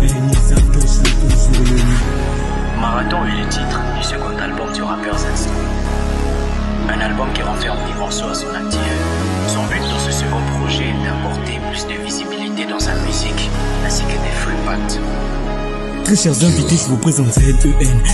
ils savent que je suis toujours le même. Marathon est le titre du second album du rappeur Zenstone. Un album qui renferme 10 morceaux à son actif. Son but dans ce second projet est d'apporter plus de visibilité dans sa musique, ainsi que des free packs. Très chers invités, je vous présente ZEN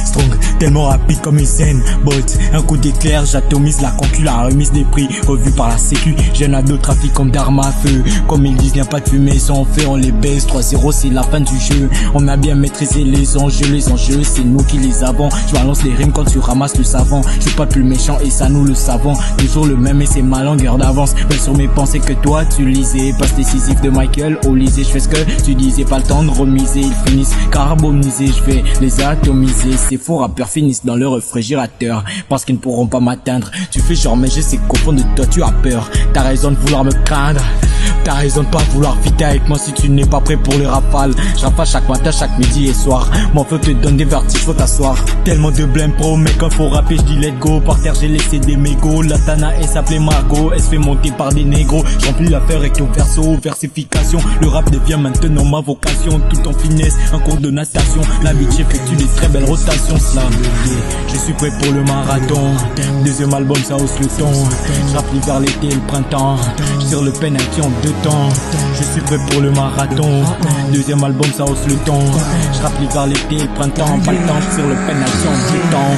Strong, tellement rapide comme une scène Bolt, un coup d'éclair, j'atomise la concu, la remise des prix, revue par la sécu. J'ai un ado trafic comme d'armes à feu. Comme ils disent, n'y a pas de fumée sans feu, on les baisse. 3-0, c'est la fin du jeu. On a bien maîtrisé les enjeux, c'est nous qui les avons. Je balance les rimes quand tu ramasses le savon. Je suis pas plus méchant et ça nous le savons. Toujours le même et c'est ma longueur d'avance. Mais sur mes pensées que toi tu lisais. Passe décisif de Michael au lycée, je fais ce que tu disais, pas le temps de remiser. Ils finissent carbonisés, je vais les atomiser. Ces faux rappeurs finissent dans le réfrigérateur parce qu'ils ne pourront pas m'atteindre. Tu fais genre mais je sais qu'au fond de toi tu as peur. T'as raison de vouloir me craindre. T'as raison de pas vouloir fitter avec moi si tu n'es pas prêt pour les rafales. Je rafale chaque matin, chaque midi et soir. Mon feu te donne des vertiges, faut t'asseoir. Tellement de blême pro, mais quand faut rapper, je dis let go. Par terre, j'ai laissé des mégots. La Tana, elle s'appelait Margot. Elle se fait monter par des négros. J'remplis l'affaire avec ton verso, versification. Le rap devient maintenant ma vocation. Tout en finesse, un cours de natation. La bitch effectue des très belles rotations. Slam, je suis prêt pour le marathon. Deuxième album, ça hausse le ton. Je rappe l'hiver, l'été et le printemps. Je tire le penalty en 2 temps. Je suis prêt pour le marathon. Deuxième album, ça hausse le ton. Je rappe l'hiver, l'été et le printemps. Pas le temps, je tire le penalty en 2 temps.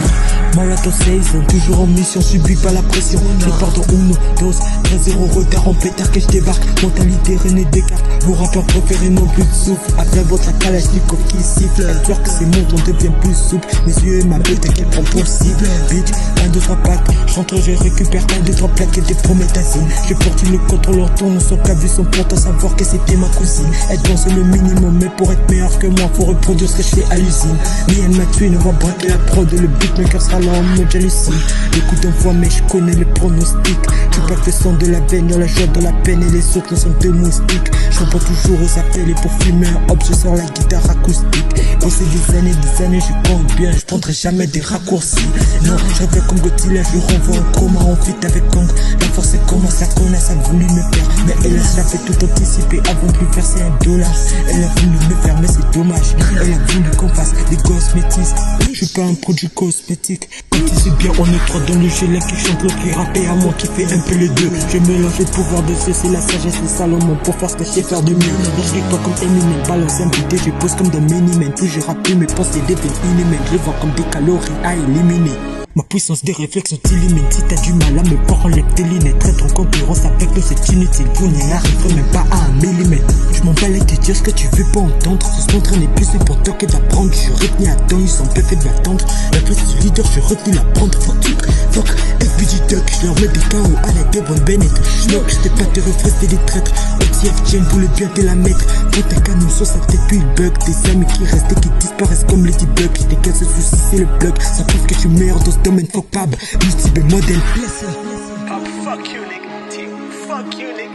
Marathon 16, toujours en mission, subis pas la pression. Je pardon 1, 2, 3-0, retard en pétard que je débarque. Mentalité René Descartes, vos rappeurs préférés n'ont plus de souffle. Après votre la Kalachnikov qui siffle. Toi que c'est mon on devient plus souple. Mes yeux et ma bête qu'elle prend possible. Bitch, 1, 2, 3 packs. J'entre, je récupère 1, 2, 3 plaques et des prométhazines. Je porte une contrôle en ton, son cas vu son porte à savoir que c'était ma cousine. Elle pense le minimum, mais pour être meilleur que moi, faut reproduire ce que je fais à l'usine. Mais elle m'a tué, ne va braquer la prod, le beatmaker sera là en mode jalousie. Écoute un fois mais je connais le pronostic. Tu passes le sang de la veine, y'a la joie dans la peine et les autres sont deux moustiques. Je réponds toujours aux appels et pour fumer un hop je sors la guitare acoustique. Quand c'est des années je compte bien, je prendrai jamais des raccourcis. Non, je reviens comme Godzilla, je renvoie un coma en fit avec Kong. La force commence à connaître, ça a voulu me faire. Mais elle a fait tout anticiper avant de lui verser $1. Elle a voulu me faire mais c'est dommage. Elle a voulu qu'on fasse des gosses métis. Je suis pas un produit cosmétique. Quand tu sais bien on est trois dans le jeu, l'un qui chante l'autre qui rappe et à moi qui fait un peu les deux. Je mélange le pouvoir de Zeus et la sagesse de Salomon pour faire ce que je sais faire de mieux. Je dis pas comme Eminem, balance un bidé, je pose comme dans Miniman. Plus je rappe plus mes pensées deviennent inhumaines. Je les vois comme des calories à éliminer. Ma puissance des réflexes sont illuminés. Si t'as du mal à me voir, enlève tes lunettes. Être en concurrence avec nous c'est inutile. Vous n'y arriverez même pas à 1 millimètre. Je m'en bats les de dire ce que tu veux pas entendre. Se montrer n'est plus important que d'apprendre. Je suis retenu à temps, ils sont peu faits de m'attendre. La place du leader, je suis retenu à prendre. Fuck, FBG Duck, je leur mets des KO à la Devon Bennett. Schnock, j'étais pas te refraise, t'es des traîtres. OTF, Jane, voulait bien te la mettre. Faut ta canon sur sa tête, puis il bug. Des amis qui restent et qui disparaissent comme les Bug. J'ai des cas de soucis, c'est le plug. Ça prouve que je suis meilleur dans ce domaine, fuck Pab. Multiple modèle. Pab, fuck you, nigga. Fuck you, nigga.